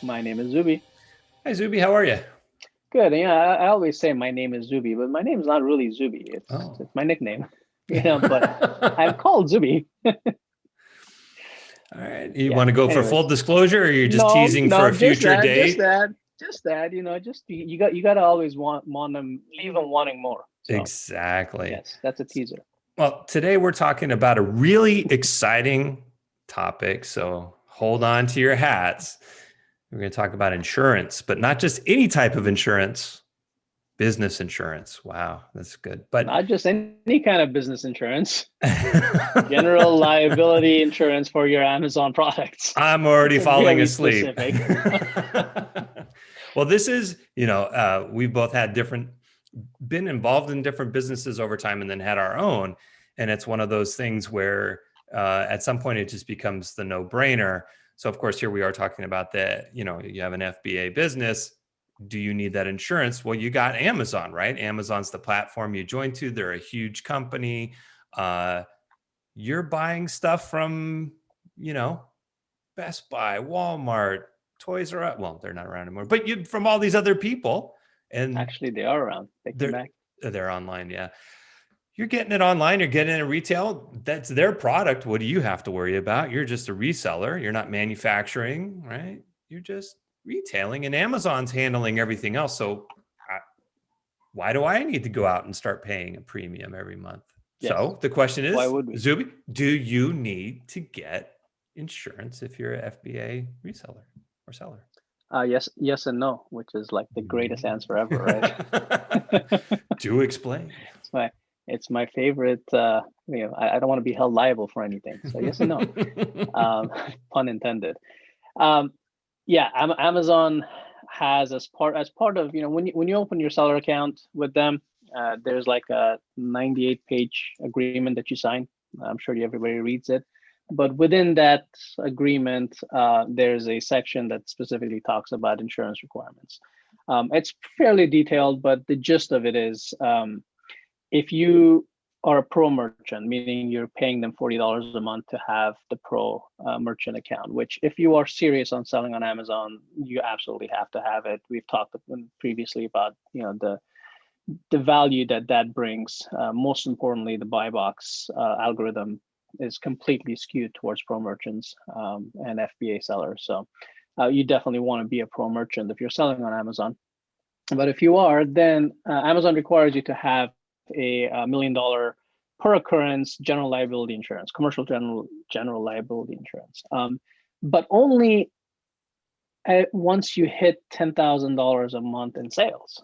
My name is Zubi. Hi, Zubi. How are you? Good. I always say my name is Zubi, but my name is not really Zubi. It's Oh. it's my nickname, but I'm called Zubi. All right. You Yeah. want to go for full Anyways, disclosure, or you're just no, teasing for no, a just future that, just date? that, just that. Just you got to always want them, leave them wanting more. So Exactly. yes, that's a teaser. Well, today we're talking about a really exciting topic. So hold on to your hats. We're going to talk about insurance, but not just any type of insurance, business insurance. Wow, that's good. But Not just any kind of business insurance, general liability insurance for your Amazon products. I'm already falling Very asleep. specific. Well, this is, we've both had been involved in different businesses over time and then had our own. And it's one of those things where at some point it just becomes the no brainer. So, of course, here we are talking about that, you have an FBA business. Do you need that insurance? Well, you got Amazon, right? Amazon's the platform you join to. They're a huge company. You're buying stuff from, you know, Best Buy, Walmart, Toys R Us. Well, they're not around anymore, but you from all these other people, and Actually, they are around. They came they're back. they're online. Yeah, you're getting it online. You're getting it in retail. That's their product. What do you have to worry about? You're just a reseller. You're not manufacturing, right? You're just retailing, and Amazon's handling everything else. So, why do I need to go out and start paying a premium every month? Yes. So the question Why is, would we? Zuby, do you need to get insurance if you're an FBA reseller or seller? Yes, and no, which is like the greatest answer ever, right? Do explain. it's my it's my favorite. I don't want to be held liable for anything. So yes and no, um, pun intended. Um, yeah, Amazon has as part of when you open your seller account with them, there's like a 98-page agreement that you sign. I'm sure everybody reads it, but within that agreement, there's a section that specifically talks about insurance requirements. It's fairly detailed, but the gist of it is, if you are a pro merchant, meaning you're paying them $40 a month to have the pro merchant account, which if you are serious on selling on Amazon, you absolutely have to have it. We've talked previously about the value that brings. Most importantly, the buy box algorithm is completely skewed towards pro merchants and FBA sellers. So you definitely want to be a pro merchant if you're selling on Amazon. But if you are, then Amazon requires you to have a $1 million per occurrence general liability insurance, commercial general liability insurance, but only once you hit $10,000 a month in sales.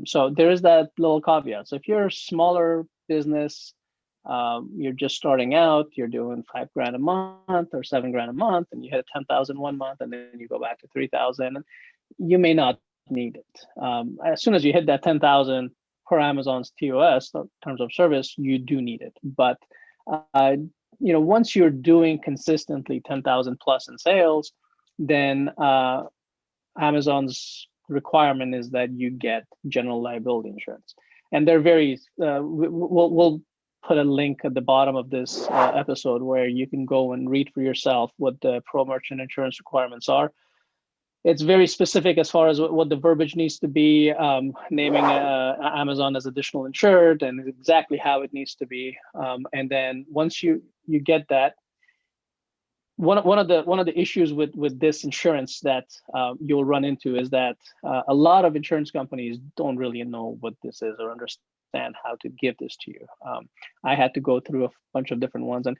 So there is that little caveat. So if you're a smaller business, you're just starting out, you're doing $5,000 a month or $7,000 a month, and you hit 10,000 one month, and then you go back to 3,000, you may not need it. As soon as you hit that 10,000 per Amazon's TOS, in terms of service, you do need it. But once you're doing consistently 10,000 plus in sales, then Amazon's requirement is that you get general liability insurance, and they're very. We'll put a link at the bottom of this episode where you can go and read for yourself what the pro merchant insurance requirements are. It's very specific as far as what the verbiage needs to be, naming Amazon as additional insured and exactly how it needs to be. And then once you get that, one of the issues with this insurance that you'll run into is that a lot of insurance companies don't really know what this is or understand how to give this to you. I had to go through a bunch of different ones, and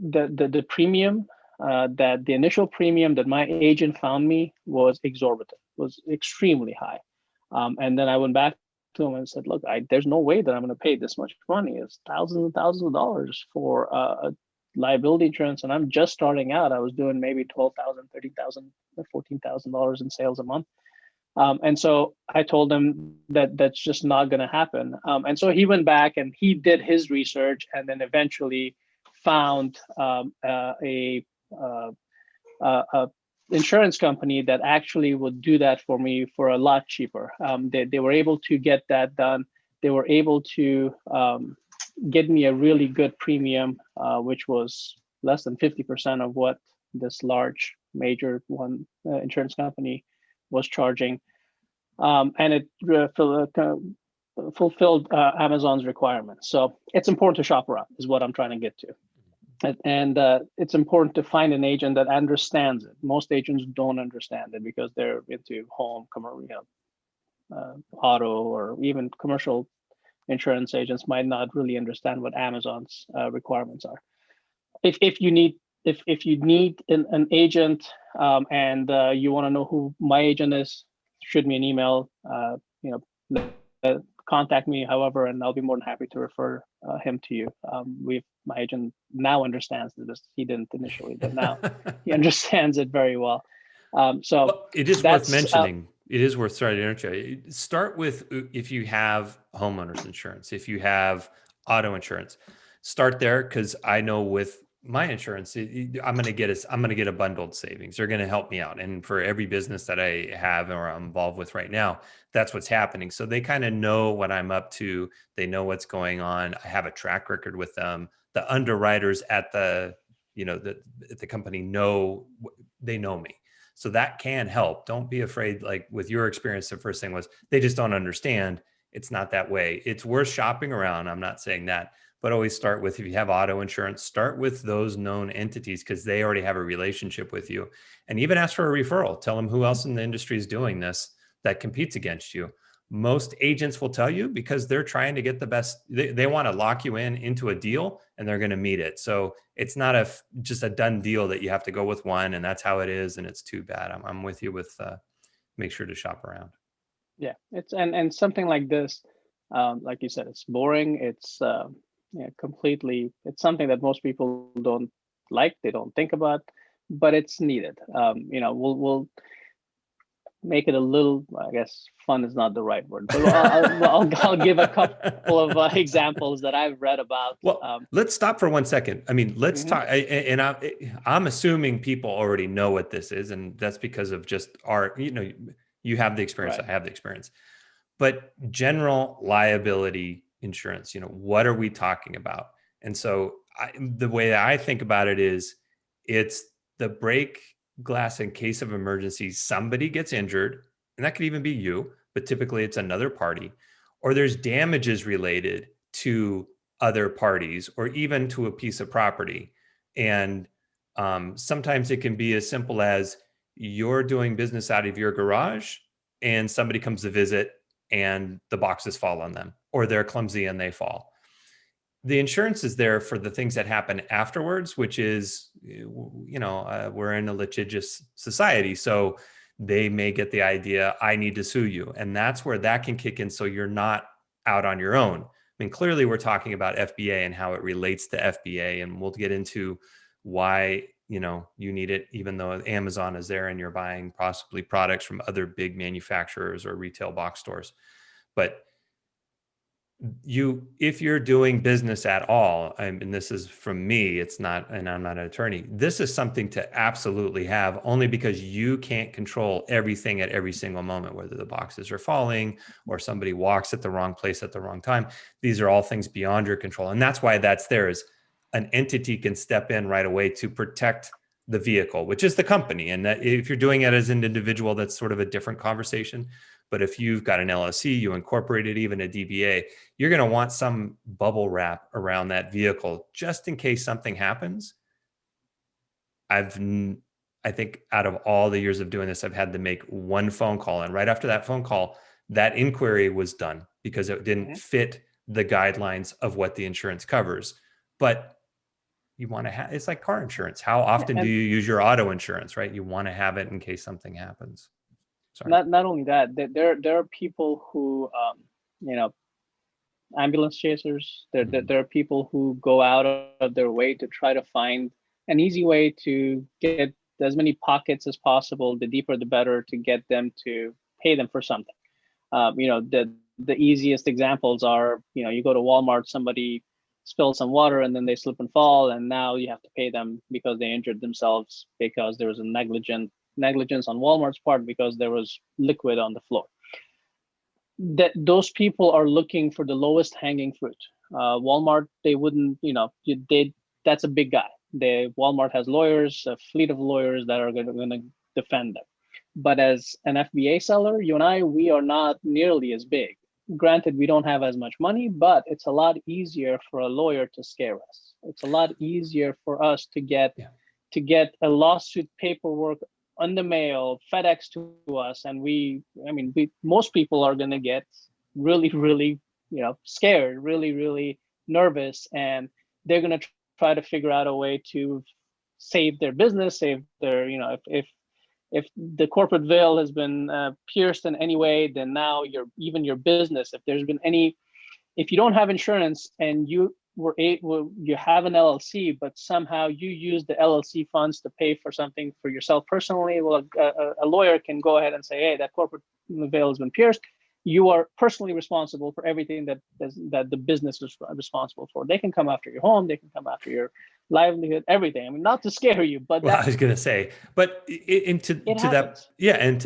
the premium, that the initial premium that my agent found me was exorbitant, was extremely high. And then I went back to him and said, look, there's no way that I'm going to pay this much money. It's thousands and thousands of dollars for a liability insurance. And I'm just starting out. I was doing maybe $12,000, $13,000, $14,000 in sales a month. And so I told him that that's just not going to happen. And so he went back and he did his research and then eventually found a insurance company that actually would do that for me for a lot cheaper. They were able to get that done. They were able to get me a really good premium, which was less than 50% of what this large major one insurance company was charging, and it fulfilled Amazon's requirements. So it's important to shop around, is what I'm trying to get to. And it's important to find an agent that understands it. Most agents don't understand it because they're into home, commercial, auto, or even commercial insurance agents might not really understand what Amazon's requirements are. If you need an agent, and you want to know who my agent is, shoot me an email. Contact me, however, and I'll be more than happy to refer him to you. My agent now understands this. He didn't initially, but now he understands it very well. So it is worth mentioning. It is worth, sorry to interrupt you. Start with, if you have homeowners insurance, if you have auto insurance, start there, because I know with my insurance, I'm going to get a bundled savings. They're going to help me out. And for every business that I have or I'm involved with right now, that's what's happening. So they kind of know what I'm up to. They know what's going on. I have a track record with them. The underwriters at the company know me. So that can help. Don't be afraid. Like with your experience, the first thing was they just don't understand. It's not that way. It's worth shopping around. I'm not saying that, but always start with, if you have auto insurance, start with those known entities because they already have a relationship with you. And even ask for a referral. Tell them who else in the industry is doing this that competes against you. Most agents will tell you because they're trying to get the best. They want to lock you into a deal and they're going to meet it. So it's not just a done deal that you have to go with one and that's how it is. And it's too bad. I'm with you with make sure to shop around. Yeah, it's and something like this, like you said, it's boring. It's completely. It's something that most people don't like. They don't think about, but it's needed. We'll make it a little, I guess fun is not the right word, but I'll give a couple of examples that I've read about. Well, let's stop for 1 second. I mean, let's talk, and I'm assuming people already know what this is, and that's because of just you have the experience, right. I have the experience, but general liability insurance, what are we talking about? And so the way that I think about it is it's the break glass in case of emergency, somebody gets injured, and that could even be you, but typically it's another party, or there's damages related to other parties or even to a piece of property. And sometimes it can be as simple as you're doing business out of your garage and somebody comes to visit and the boxes fall on them, or they're clumsy and they fall. The insurance is there for the things that happen afterwards, which is, we're in a litigious society. So they may get the idea, I need to sue you. And that's where that can kick in. So you're not out on your own. I mean, clearly we're talking about FBA and how it relates to FBA. And we'll get into why, you need it, even though Amazon is there and you're buying possibly products from other big manufacturers or retail box stores. But if you're doing business at all, and this is from me, it's not, and I'm not an attorney, this is something to absolutely have, only because you can't control everything at every single moment, whether the boxes are falling or somebody walks at the wrong place at the wrong time. These are all things beyond your control. And that's why that's there, is an entity can step in right away to protect the vehicle, which is the company. And that if you're doing it as an individual, that's sort of a different conversation. But if you've got an LLC, you incorporated even a DBA, you're going to want some bubble wrap around that vehicle just in case something happens. I think out of all the years of doing this, I've had to make one phone call. And right after that phone call, that inquiry was done because it didn't fit the guidelines of what the insurance covers. But you want to have, it's like car insurance. How often do you use your auto insurance, right? You want to have it in case something happens. Sorry. Not only that, there are people who, ambulance chasers. There are people who go out of their way to try to find an easy way to get as many pockets as possible. The deeper, the better, to get them to pay them for something. The easiest examples are, you go to Walmart, somebody spills some water and then they slip and fall, and now you have to pay them because they injured themselves because there was a negligence on Walmart's part because there was liquid on the floor. That those people are looking for the lowest hanging fruit. Walmart, they wouldn't, that's a big guy. Walmart has lawyers, a fleet of lawyers that are going to defend them. But as an FBA seller, you and I, we are not nearly as big. Granted, we don't have as much money, but it's a lot easier for a lawyer to scare us. It's a lot easier for us to get a lawsuit paperwork on the mail, FedEx to us, and most people are going to get really, really, scared, really, really nervous, and they're going to try to figure out a way to save their business, save their, if the corporate veil has been pierced in any way, then now your business, if you don't have insurance and you have an LLC, but somehow you use the LLC funds to pay for something for yourself personally, well, a lawyer can go ahead and say, hey, that corporate veil has been pierced. You are personally responsible for everything that the business is responsible for. They can come after your home, they can come after your livelihood, everything. I mean, not to scare you, but I was going to say, but to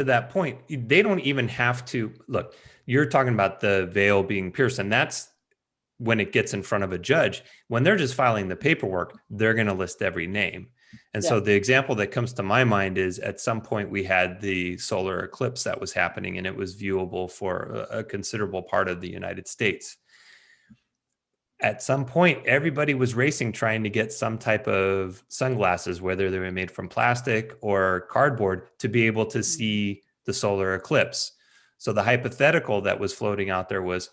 that point, they don't even have to look. You're talking about the veil being pierced, and that's when it gets in front of a judge. When they're just filing the paperwork, they're going to list every name. And so the example that comes to my mind is at some point we had the solar eclipse that was happening, and it was viewable for a considerable part of the United States. At some point, everybody was racing trying to get some type of sunglasses, whether they were made from plastic or cardboard, to be able to see the solar eclipse. So the hypothetical that was floating out there was,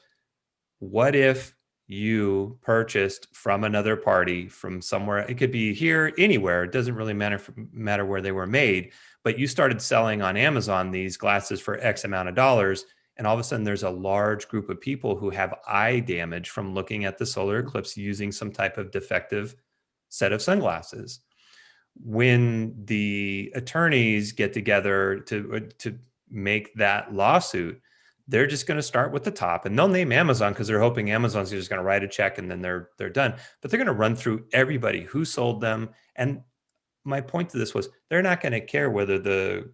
what if you purchased from another party from somewhere? It could be here, anywhere. It doesn't really matter where they were made, but you started selling on Amazon these glasses for X amount of dollars. And all of a sudden there's a large group of people who have eye damage from looking at the solar eclipse using some type of defective set of sunglasses. When the attorneys get together to make that lawsuit, they're just going to start with the top, and they'll name Amazon because they're hoping Amazon's just going to write a check and then they're done. But they're going to run through everybody who sold them. And my point to this was, they're not going to care whether they're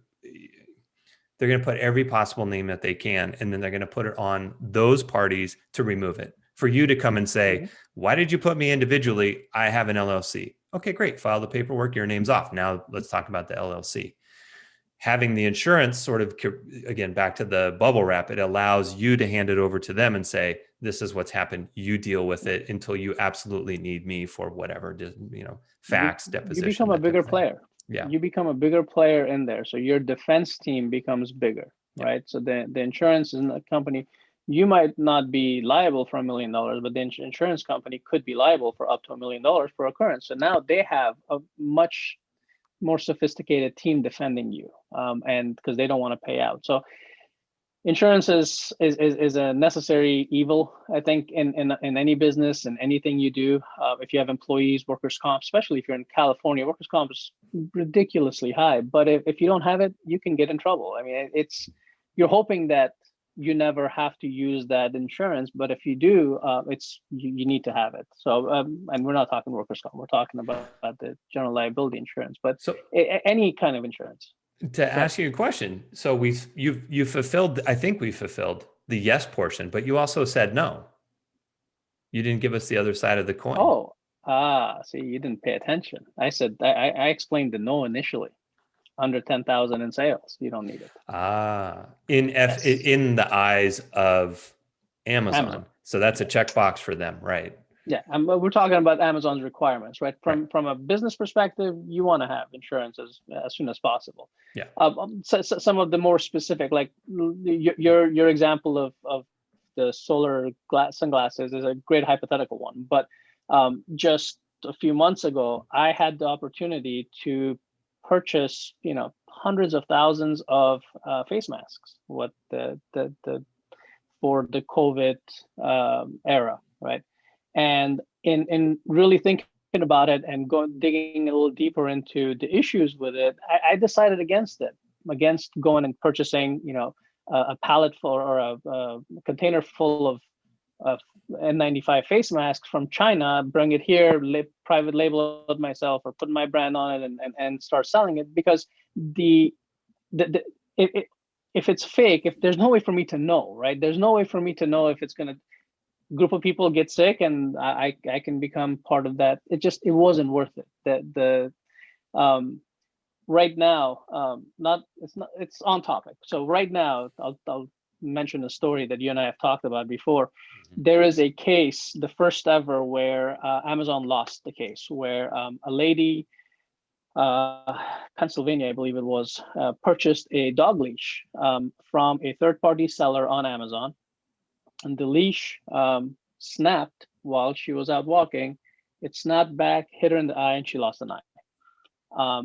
going to put every possible name that they can, and then they're going to put it on those parties to remove it. For you to come and say, why did you put me individually? I have an LLC. Okay, great. File the paperwork. Your name's off. Now let's talk about the LLC. Having the insurance sort of, again, back to the bubble wrap, it allows you to hand it over to them and say, this is what's happened. You deal with it until you absolutely need me for whatever, facts, deposition. You become a bigger player. Yeah. You become a bigger player in there. So your defense team becomes bigger, right? So the insurance is a company, you might not be liable for $1 million, but the insurance company could be liable for up to $1 million per occurrence. So now they have a much more sophisticated team defending you, and because they don't want to pay out. So insurance is a necessary evil, I think, in any business and anything you do. If you have employees, workers' comp, especially if you're in California, workers' comp is ridiculously high. But if you don't have it, you can get in trouble. I mean, you're hoping that you never have to use that insurance, but if you do, you need to have it. So, and we're not talking workers' comp, we're talking about the general liability insurance, but any kind of insurance. To ask you a question, so you fulfilled, I think we fulfilled the yes portion, but you also said no. You didn't give us the other side of the coin. See, you didn't pay attention. I said I explained the no initially. Under 10,000 in sales, you don't need it. In the eyes of Amazon. So that's a checkbox for them, right? Yeah, we're talking about Amazon's requirements, right? From a business perspective, you want to have insurance as soon as possible. Yeah. So some of the more specific, like your example of the solar sunglasses is a great hypothetical one. But just a few months ago, I had the opportunity to purchase, hundreds of thousands of face masks for the COVID era, right? And in really thinking about it and digging a little deeper into the issues with it, I decided against going and purchasing, a pallet full or a container full of N95 face masks from China, bring it here, private label it myself or put my brand on it and start selling it, because if it's fake, if there's no way for me to know, right? There's no way for me to know if it's going to, group of people get sick and I can become part of that. It wasn't worth it. Right now, it's on topic. So right now, I'll mention a story that you and I have talked about before. There is a case, the first ever, where Amazon lost the case, where a lady, Pennsylvania, I believe it was, purchased a dog leash from a third-party seller on Amazon, and the leash snapped while she was out walking. It snapped back, hit her in the eye, and she lost an eye.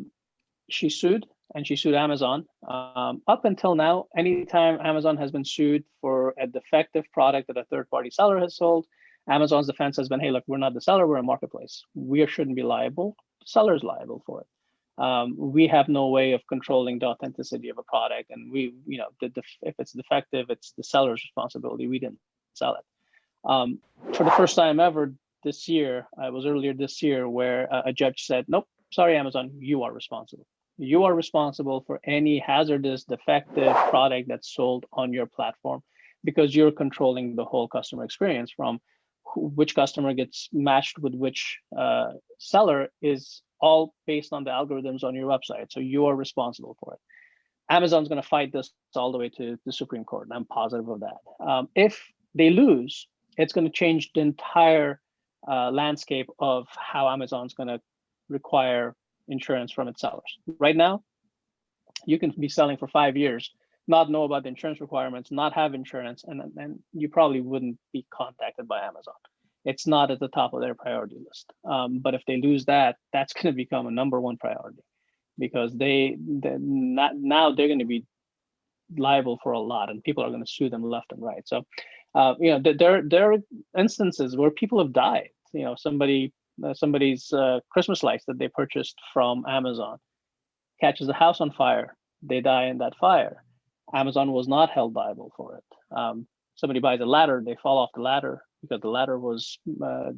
She sued, and she sued Amazon. Up until now, anytime Amazon has been sued for a defective product that a third-party seller has sold, Amazon's defense has been, hey, look, we're not the seller, we're a marketplace. We shouldn't be liable. The seller's liable for it. We have no way of controlling the authenticity of a product, and if it's defective, it's the seller's responsibility. We didn't sell it. For the first time ever this year, it was earlier this year, where a judge said, nope, sorry, Amazon, you are responsible. You are responsible for any hazardous, defective product that's sold on your platform, because you're controlling the whole customer experience, from which customer gets matched with which seller is all based on the algorithms on your website. So you are responsible for it. Amazon's going to fight this all the way to the Supreme Court, and I'm positive of that. If they lose, it's going to change the entire landscape of how Amazon's going to require insurance from its sellers. Right now, you can be selling for 5 years, not know about the insurance requirements, not have insurance, and you probably wouldn't be contacted by Amazon. It's not at the top of their priority list. But if they lose that, that's going to become a #1 priority, because now they're going to be liable for a lot, and people are going to sue them left and right. So, there are instances where people have died. Somebody's Christmas lights that they purchased from Amazon catches a house on fire. They die in that fire. Amazon was not held liable for it. Somebody buys a ladder, they fall off the ladder because the ladder was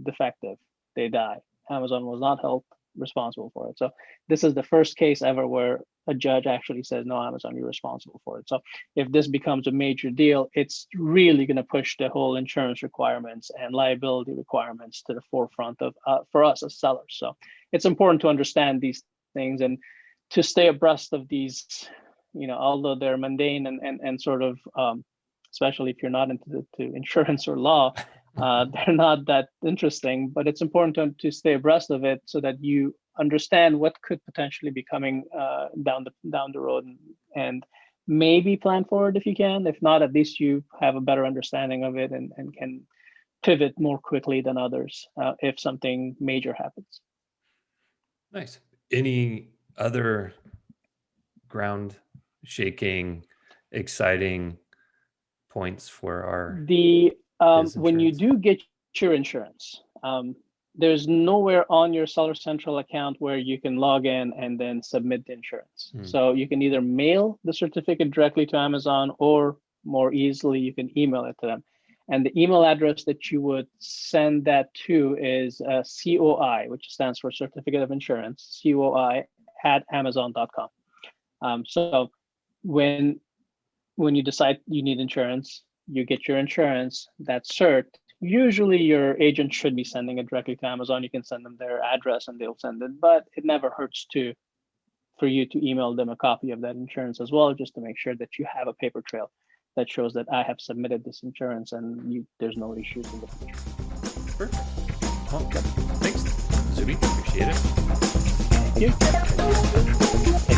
defective. They die. Amazon was not held responsible for it. So this is the first case ever where a judge actually says, no, Amazon, you're responsible for it. So if this becomes a major deal, it's really going to push the whole insurance requirements and liability requirements to the forefront of for us as sellers. So it's important to understand these things and to stay abreast of these, although they're mundane and sort of, especially if you're not into insurance or law, they're not that interesting, but it's important to stay abreast of it so that you understand what could potentially be coming down the road, and maybe plan for it if you can. If not, at least you have a better understanding of it and can pivot more quickly than others if something major happens. Nice. Any other ground shaking, exciting points for our when you do get your insurance, there's nowhere on your Seller Central account where you can log in and then submit the insurance. So you can either mail the certificate directly to Amazon, or more easily, you can email it to them. And the email address that you would send that to is COI, which stands for Certificate of Insurance, COI@amazon.com. So when you decide you need insurance, you get your insurance, that cert. Usually your agent should be sending it directly to Amazon. You can send them their address and they'll send it, but it never hurts for you to email them a copy of that insurance as well, just to make sure that you have a paper trail that shows that I have submitted this insurance and there's no issues in the future. Perfect. Well, thanks, Zubi. Appreciate it. Thank you.